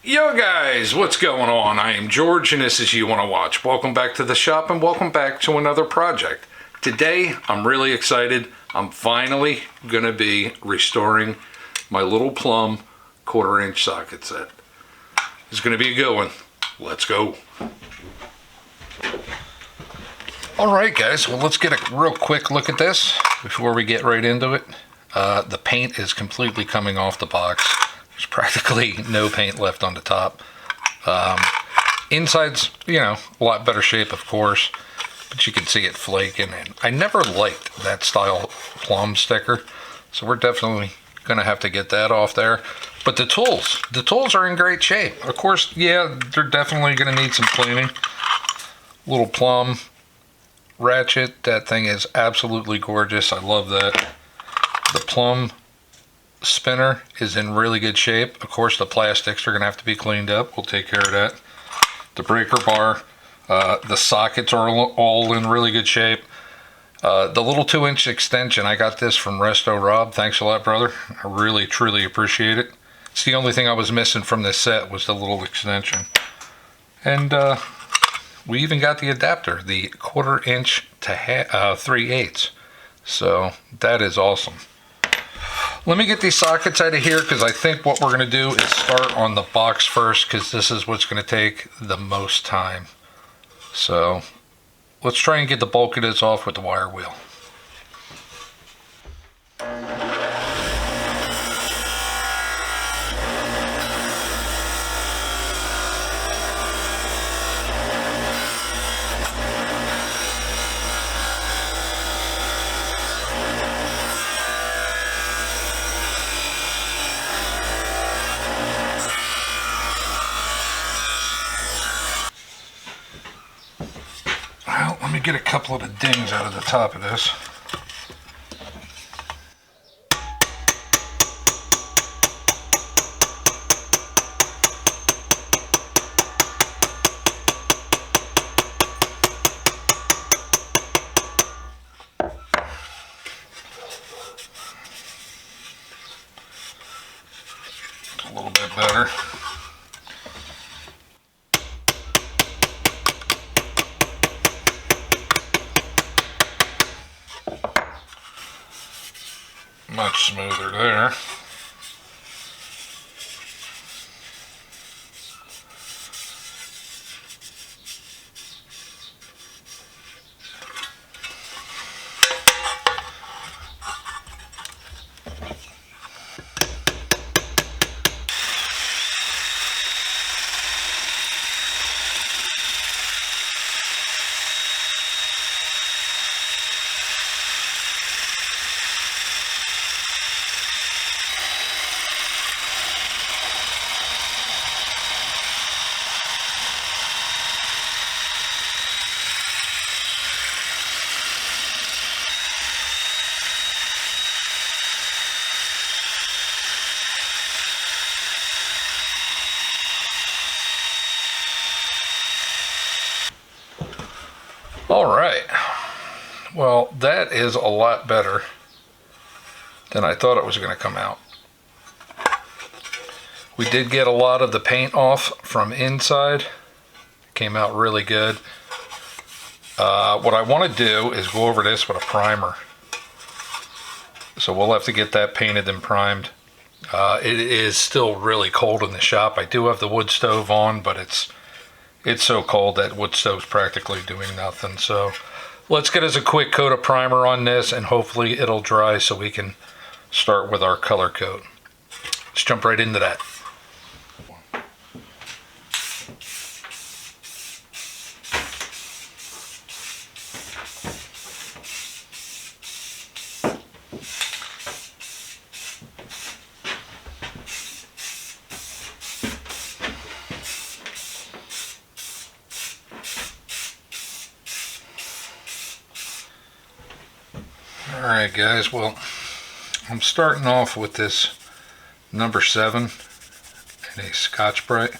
Yo guys, what's going on? I am George and this is You Wanna Watch. Welcome back to the shop and welcome back to another project. Today, I'm really excited. I'm finally gonna be restoring my little Plumb 1/4 inch socket set. It's gonna be a good one. Let's go. All right guys, well let's get a real quick look at this before we get right into it. The paint is completely coming off the box. There's practically no paint left on the top. Inside's, a lot better shape, of course, but you can see it flaking. And I never liked that style Plumb sticker, so we're definitely gonna have to get that off there. But the tools are in great shape. Of course, yeah, they're definitely gonna need some cleaning. Little Plumb ratchet, that thing is absolutely gorgeous. I love that. The Plumb spinner is in really good shape. Of course, the plastics are gonna have to be cleaned up. We'll take care of that. The breaker bar, the sockets are all in really good shape. The little 2-inch extension, I got this from Resto Rob. Thanks a lot, brother. I really, truly appreciate it. It's the only thing I was missing from this set was the little extension. And we even got the adapter, the 1/4 inch to 3/8. So that is awesome. Let me get these sockets out of here because I think what we're going to do is start on the box first because this is what's going to take the most time. So let's try and get the bulk of this off with the wire wheel. Well, let me get a couple of the dings out of the top of this. It's a little bit better. Much smoother there. All right, well, that is a lot better than I thought it was going to come out. We did get a lot of the paint off from inside. It came out really good. What I want to do is go over this with a primer. So we'll have to get that painted and primed. It is still really cold in the shop. I do have the wood stove on, but it's so cold that wood stove's practically doing nothing. So let's get us a quick coat of primer on this and hopefully it'll dry so we can start with our color coat. Let's jump right into that. Alright guys, well, I'm starting off with this number 7 and a Scotch-Brite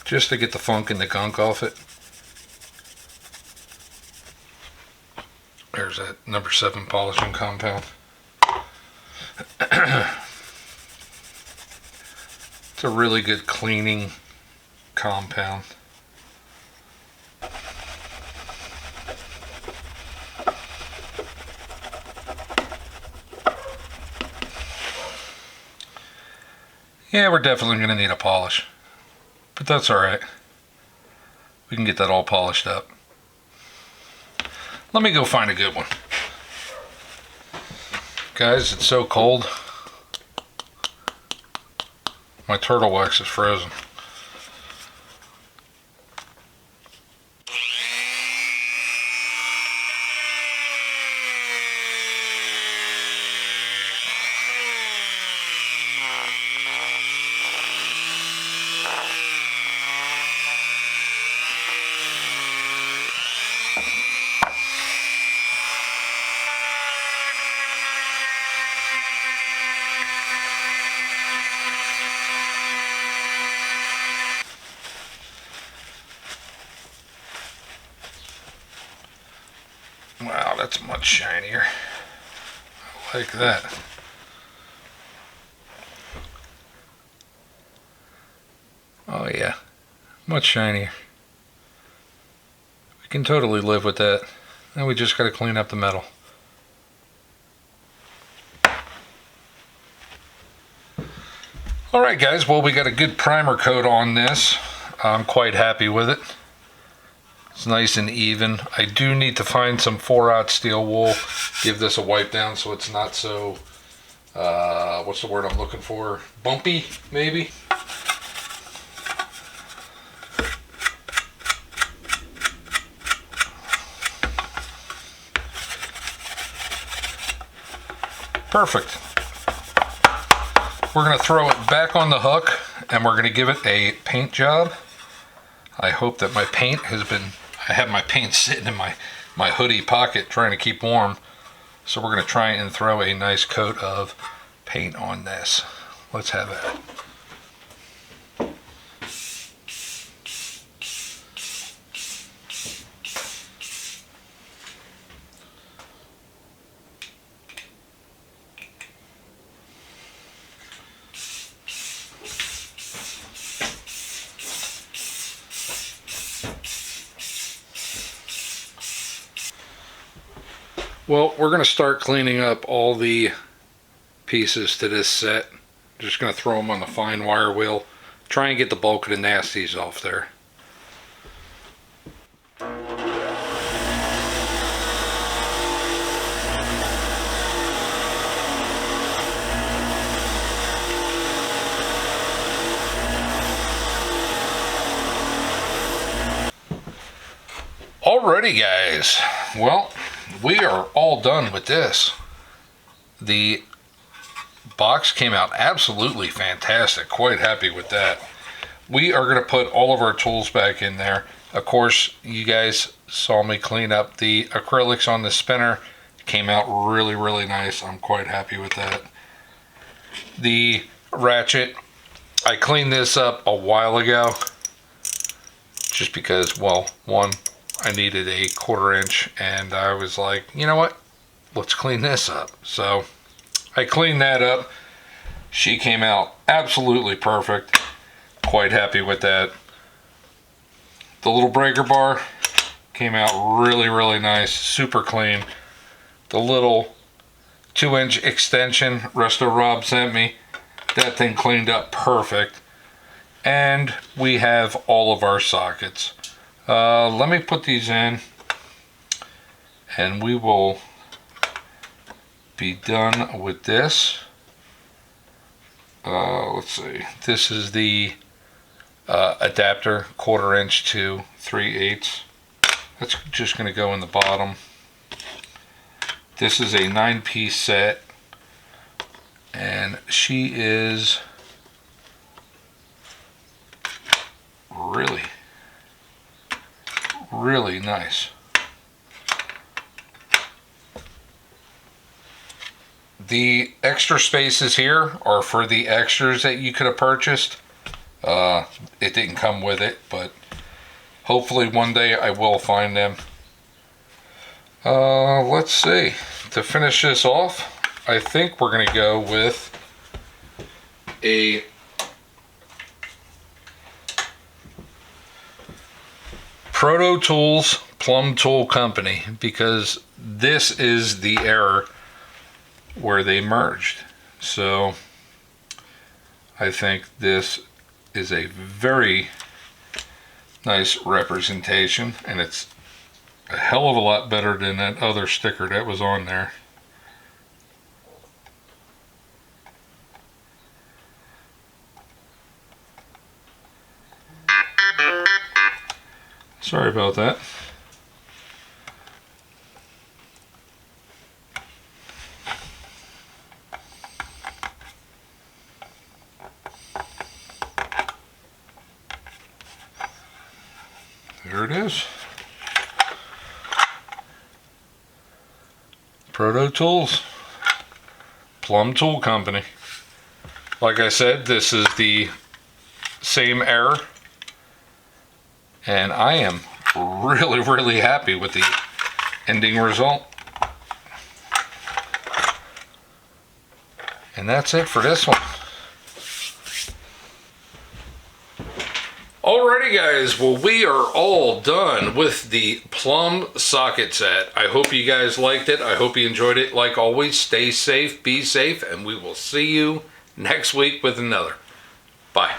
just to get the funk and the gunk off it. There's that number 7 polishing compound. It's a really good cleaning compound. Yeah, we're definitely going to need a polish, but that's all right. We can get that all polished up. Let me go find a good one. Guys, it's so cold. My turtle wax is frozen. Wow, that's much shinier. I like that. Oh yeah, much shinier. We can totally live with that. Now we just got to clean up the metal. Alright guys, well we got a good primer coat on this. I'm quite happy with it. It's nice and even. I do need to find some 4/0 steel wool. Give this a wipe down so it's not so, what's the word I'm looking for? Bumpy, maybe? Perfect. We're going to throw it back on the hook and we're going to give it a paint job. I hope that my paint has been, I have my paint sitting in my hoodie pocket trying to keep warm. So we're going to try and throw a nice coat of paint on this. Let's have it. Well, we're going to start cleaning up all the pieces to this set. Just going to throw them on the fine wire wheel. Try and get the bulk of the nasties off there. Alrighty guys, well, we are all done with this. The box came out absolutely fantastic. Quite happy with that. We are going to put all of our tools back in there. Of course, you guys saw me clean up the acrylics on the spinner. Came out really, really nice. I'm quite happy with that. The ratchet, I cleaned this up a while ago. Just because, well, one, I needed a 1/4 inch and I was like, you know what, let's clean this up. So I cleaned that up. She came out absolutely perfect. Quite happy with that. The little breaker bar came out really, really nice, super clean. The little 2-inch extension Resto Rob sent me, that thing cleaned up perfect. And we have all of our sockets. Let me put these in and we will be done with this. Let's see, this is the adapter, 1/4 inch to 3/8. That's just going to go in the bottom. This is a 9-piece set and she is really nice. The extra spaces here are for the extras that you could have purchased. It didn't come with it, but hopefully one day I will find them. Let's see. To finish this off, I think we're going to go with a Proto Tools Plumb Tool Company, because this is the error where they merged. So I think this is a very nice representation, and it's a hell of a lot better than that other sticker that was on there. Sorry about that. There it is. Proto Tools Plumb Tool Company. Like I said, this is the same error, and I am really happy with the ending result. And that's it for this one. Alrighty guys, well, we are all done with the plumb socket set. I hope you guys liked it. I hope you enjoyed it. Like always, stay safe, be safe, and we will see you next week with another. Bye.